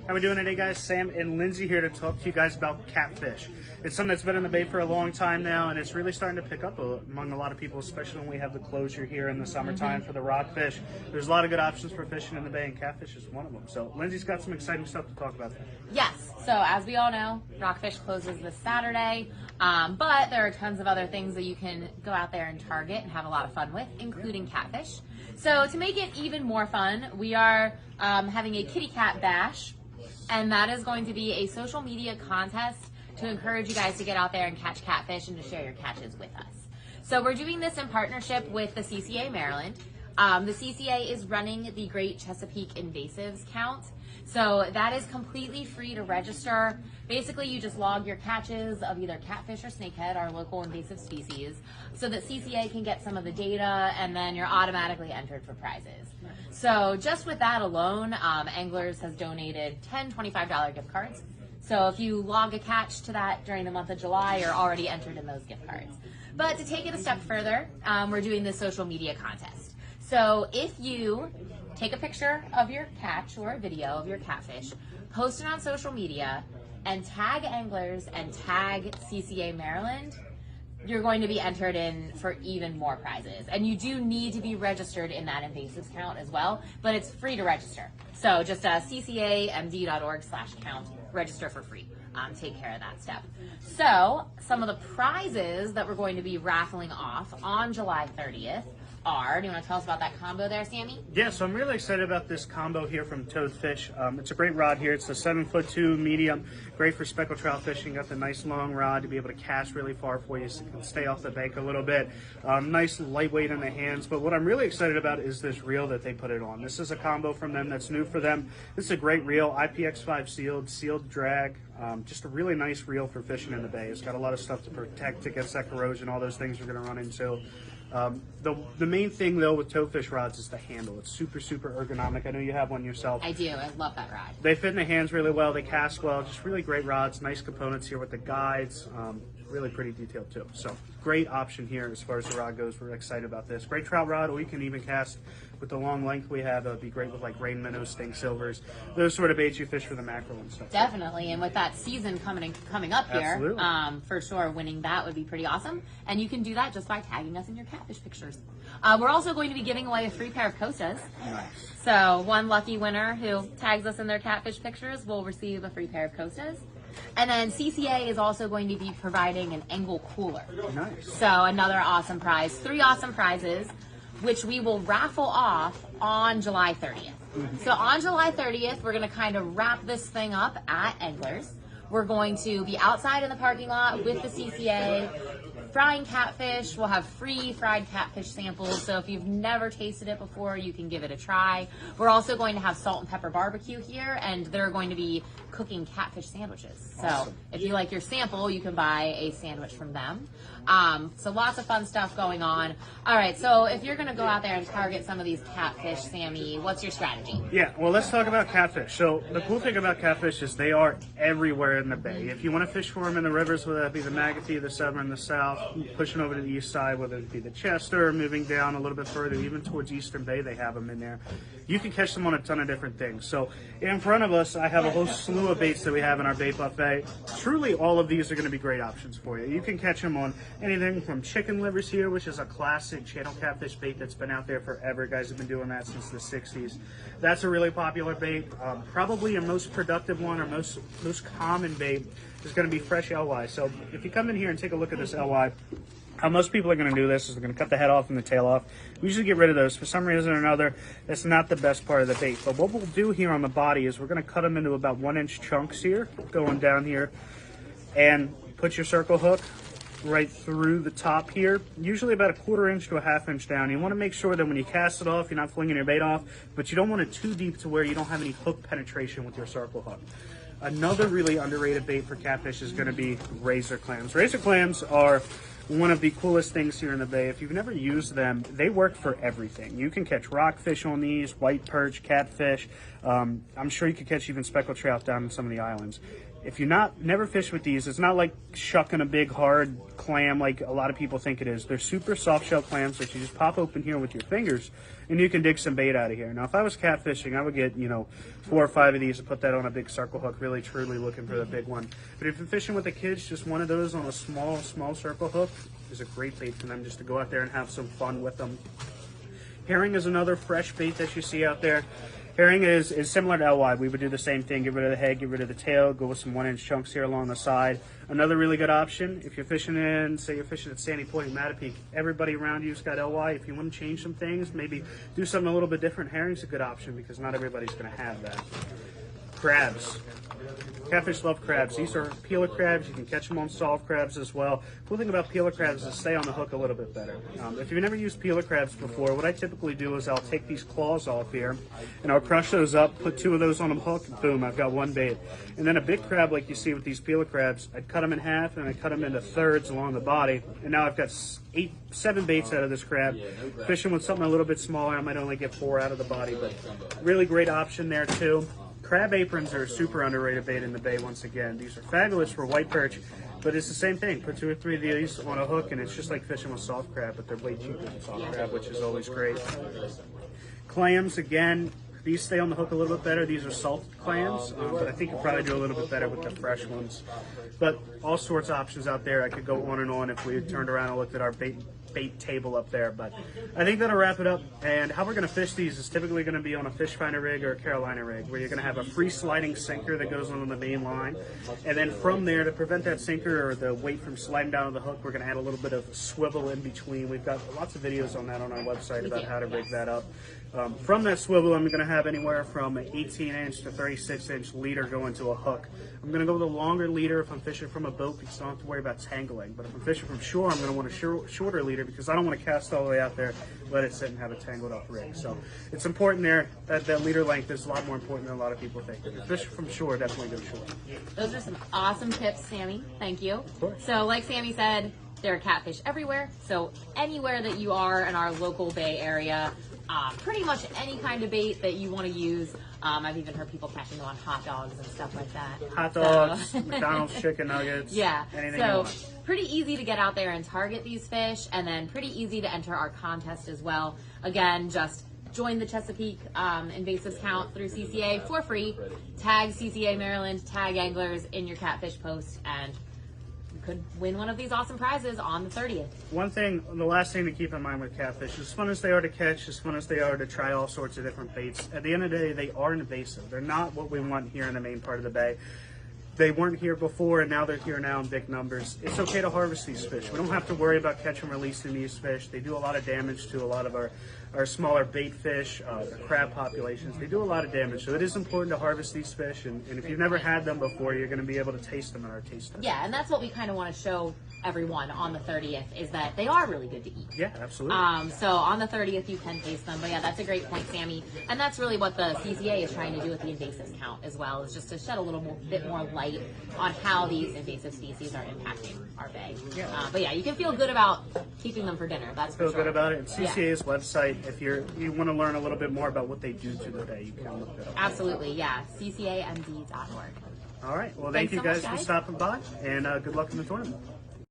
How we doing today, guys? Sam and Lindsay here to talk to you guys about catfish. It's something that's been in the bay for a long time now, and it's really starting to pick up among a lot of people, especially when we have the closure here in the summertime for the rockfish. There's a lot of good options for fishing in the bay, and catfish is one of them. So Lindsay's got some exciting stuff to talk about there. Yes. So as we all know, rockfish closes this Saturday, but there are tons of other things that you can go out there and target and have a lot of fun with, including catfish. So to make it even more fun, we are having a kitty cat bash. And that is going to be a social media contest to encourage you guys to get out there and catch catfish and to share your catches with us. So we're doing this in partnership with the CCA Maryland. The CCA is running the Great Chesapeake Invasives Count. So that is completely free to register. Basically, you just log your catches of either catfish or snakehead, our local invasive species, so that CCA can get some of the data, and then you're automatically entered for prizes. So just with that alone, Anglers has donated 10 $25 gift cards. So if you log a catch to that during the month of July, you're already entered in those gift cards. But to take it a step further, we're doing this social media contest. So if you take a picture of your catch or a video of your catfish, post it on social media, and tag Anglers and tag CCA Maryland, you're going to be entered in for even more prizes. And you do need to be registered in that invasives count as well, but it's free to register. So just ccamd.org/count, register for free. Take care of that step. So some of the prizes that we're going to be raffling off on July 30th are, do you want to tell us about that combo there, Sammy? Yeah, so I'm really excited about this combo here from Toadfish. It's a great rod here. It's a 7'2" medium, great for speckled trout fishing. Got the nice long rod to be able to cast really far for you, so you can stay off the bank a little bit. Nice lightweight in the hands, but what I'm really excited about is this reel that they put it on. This is a combo from them that's new for them. This is a great reel, IPX5 sealed drag. Just a really nice reel for fishing in the bay. It's got a lot of stuff to protect against that corrosion, all those things we're going to run into. The main thing though with Toadfish rods is the handle. It's super ergonomic. I know you have one yourself. I do. I love that rod. They fit in the hands really well. They cast well. Just really great rods. Nice components here with the guides. Really pretty detailed too. So great option here as far as the rod goes. We're excited about this. Great trout rod, or you can even cast with the long length we have. It would be great with like rain minnows, stink silvers, those sort of baits you fish for the mackerel and stuff. Definitely, and with that season coming up here, for sure, winning that would be pretty awesome. And you can do that just by tagging us in your catfish pictures. We're also going to be giving away a free pair of Costas. Nice. So one lucky winner who tags us in their catfish pictures will receive a free pair of Costas. And then CCA is also going to be providing an Engel Cooler. Nice. So another awesome prize, 3 awesome prizes, which we will raffle off on July 30th. So on July 30th, we're going to kind of wrap this thing up at Anglers. We're going to be outside in the parking lot with the CCA, frying catfish. We'll have free fried catfish samples, so if you've never tasted it before, you can give it a try. We're also going to have Salt and Pepper BBQ here, and they're going to be cooking catfish sandwiches. So if you like your sample, you can buy a sandwich from them. So lots of fun stuff going on. All right, so if you're going to go out there and target some of these catfish, Sammy, what's your strategy? Yeah, well, let's talk about catfish. So the cool thing about catfish is they are everywhere in the bay. If you want to fish for them in the rivers, whether that be the Magothy, the Severn, the South, pushing over to the east side, whether it be the Chester, moving down a little bit further, even towards Eastern Bay, they have them in there. You can catch them on a ton of different things. So in front of us, I have a whole slew of baits that we have in our bait buffet. Truly, all of these are going to be great options for you. You can catch them on anything from chicken livers here, which is a classic channel catfish bait that's been out there forever. Guys have been doing that since the 60s. That's a really popular bait. Probably your most productive one, or most common bait is going to be fresh LY. So if you come in here and take a look at this LY, how most people are going to do this is they're going to cut the head off and the tail off. We usually get rid of those. For some reason or another, that's not the best part of the bait. But what we'll do here on the body is we're going to cut them into about 1-inch chunks here, going down here, and put your circle hook right through the top here, usually about 1/4 inch to 1/2 inch down. You want to make sure that when you cast it off, you're not flinging your bait off, but you don't want it too deep to where you don't have any hook penetration with your circle hook. Another really underrated bait for catfish is going to be razor clams. Razor clams are one of the coolest things here in the bay. If you've never used them, they work for everything. You can catch rockfish on these, white perch, catfish. I'm sure you could catch even speckled trout down in some of the islands. If you're never fished with these, it's not like shucking a big hard clam like a lot of people think it is. They're super soft shell clams that you just pop open here with your fingers and you can dig some bait out of here. Now, if I was catfishing, I would get, 4 or 5 of these and put that on a big circle hook, really truly looking for the big one. But if you're fishing with the kids, just one of those on a small circle hook is a great bait for them just to go out there and have some fun with them. Herring is another fresh bait that you see out there. Herring is similar to LY. We would do the same thing, get rid of the head, get rid of the tail, go with some 1-inch chunks here along the side. Another really good option, if you're fishing say you're fishing at Sandy Point, Chesapeake, everybody around you's got LY. If you want to change some things, maybe do something a little bit different, herring's a good option because not everybody's going to have that. Crabs. Catfish love crabs. These are peeler crabs. You can catch them on solid crabs as well. Cool thing about peeler crabs is stay on the hook a little bit better. If you've never used peeler crabs before, what I typically do is I'll take these claws off here and I'll crush those up, put 2 of those on a hook, and boom, I've got 1 bait. And then a big crab like you see with these peeler crabs, I'd cut them in half and I'd cut them into thirds along the body. And now I've got 7 baits out of this crab. Fishing with something a little bit smaller, I might only get 4 out of the body, but really great option there too. Crab aprons are a super underrated bait in the bay once again. These are fabulous for white perch, but it's the same thing. Put 2 or 3 of these on a hook and it's just like fishing with soft crab, but they're way cheaper than soft crab, which is always great. Clams, again, these stay on the hook a little bit better. These are salted clams, but I think you'll probably do a little bit better with the fresh ones. But all sorts of options out there. I could go on and on if we had turned around and looked at our bait table up there, but I think that'll wrap it up. And how we're going to fish these is typically going to be on a fish finder rig or a Carolina rig, where you're going to have a free sliding sinker that goes on the main line, and then from there, to prevent that sinker or the weight from sliding down to the hook, we're going to add a little bit of swivel in between. We've got lots of videos on that on our website about how to rig that up. From that swivel, I'm going to have anywhere from an 18-inch to 36-inch leader going to a hook. I'm going to go with a longer leader if I'm fishing from a boat because I don't have to worry about tangling. But if I'm fishing from shore, I'm going to want a shorter leader because I don't want to cast all the way out there, let it sit and have a tangled up rig. So it's important there. That leader length is a lot more important than a lot of people think. If you're fishing from shore, definitely go shore. Those are some awesome tips, Sammy. Thank you. Of course. So like Sammy said, there are catfish everywhere. So anywhere that you are in our local bay area, pretty much any kind of bait that you want to use. I've even heard people catching them on hot dogs and stuff like that. Hot dogs, McDonald's chicken nuggets, yeah. anything you want. Pretty easy to get out there and target these fish, and then pretty easy to enter our contest as well. Again, just join the Chesapeake Invasives Count through CCA for free. Tag CCA Maryland, tag anglers in your catfish post, and could win one of these awesome prizes on the 30th. The last thing to keep in mind with catfish, as fun as they are to catch, as fun as they are to try all sorts of different baits, at the end of the day, they are invasive. They're not what we want here in the main part of the bay. They weren't here before, and now they're here now in big numbers. It's okay to harvest these fish. We don't have to worry about catch and releasing these fish. They do a lot of damage to a lot of our smaller bait fish, the crab populations. They do a lot of damage, so it is important to harvest these fish. And if you've never had them before, you're going to be able to taste them in our taste test. Yeah, and that's what we kind of want to show everyone on the 30th, is that they are really good to eat. Yeah, absolutely. So on the 30th, you can taste them. But yeah, that's a great point, Sammy. And that's really what the CCA is trying to do with the invasive count as well, is just to shed a little bit more light on how these invasive species are impacting our bay. Yeah. But yeah, you can feel good about keeping them for dinner. That's for Feel sure. good about it. And CCA's website, if you want to learn a little bit more about what they do to the bay, you can look it up. Absolutely, yeah. CCAMD.org. All right. Well, thank Thanks you so much, guys for stopping by, and good luck in the tournament.